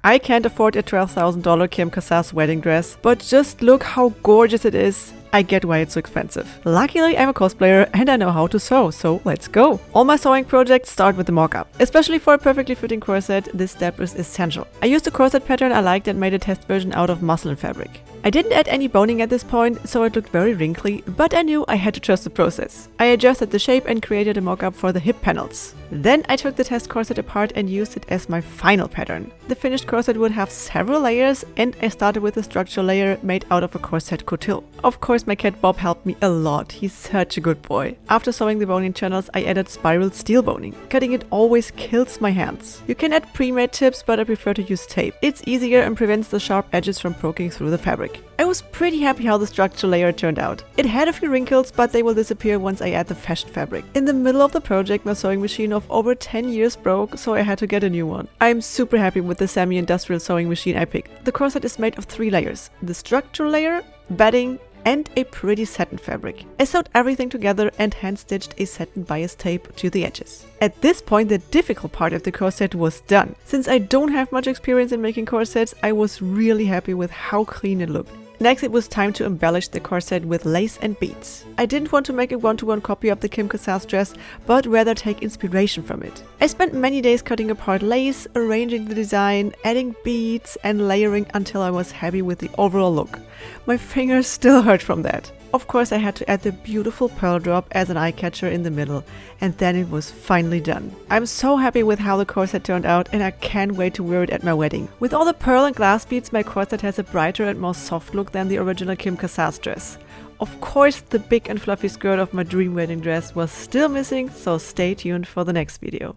I can't afford a $12,000 Kim Cassav's wedding dress, but just look how gorgeous it is. I get why it's so expensive. Luckily, I'm a cosplayer and I know how to sew, so let's go! All my sewing projects start with the mock-up. Especially for a perfectly fitting corset, this step is essential. I used a corset pattern I liked and made a test version out of muslin fabric. I didn't add any boning at this point, so it looked very wrinkly, but I knew I had to trust the process. I adjusted the shape and created a mock-up for the hip panels. Then I took the test corset apart and used it as my final pattern. The finished corset would have several layers, and I started with a structural layer made out of a corset coutil. Of course, my cat Bob helped me a lot. He's such a good boy. After sewing the boning channels, I added spiral steel boning. Cutting it always kills my hands. You can add pre-made tips, but I prefer to use tape. It's easier and prevents the sharp edges from poking through the fabric. I was pretty happy how the structural layer turned out. It had a few wrinkles, but they will disappear once I add the fashion fabric. In the middle of the project, my sewing machine of over 10 years broke, so I had to get a new one. I'm super happy with the semi-industrial sewing machine I picked. The corset is made of 3 layers: the structural layer, batting, and a pretty satin fabric. I sewed everything together and hand-stitched a satin bias tape to the edges. At this point, the difficult part of the corset was done. Since I don't have much experience in making corsets, I was really happy with how clean it looked. Next, it was time to embellish the corset with lace and beads. I didn't want to make a one-to-one copy of the Kim Cassav's dress, but rather take inspiration from it. I spent many days cutting apart lace, arranging the design, adding beads, and layering until I was happy with the overall look. My fingers still hurt from that. Of course, I had to add the beautiful pearl drop as an eye catcher in the middle, and then it was finally done. I'm so happy with how the corset turned out, and I can't wait to wear it at my wedding. With all the pearl and glass beads, my corset has a brighter and more soft look than the original Kim Cassav's dress. Of course, the big and fluffy skirt of my dream wedding dress was still missing, so stay tuned for the next video.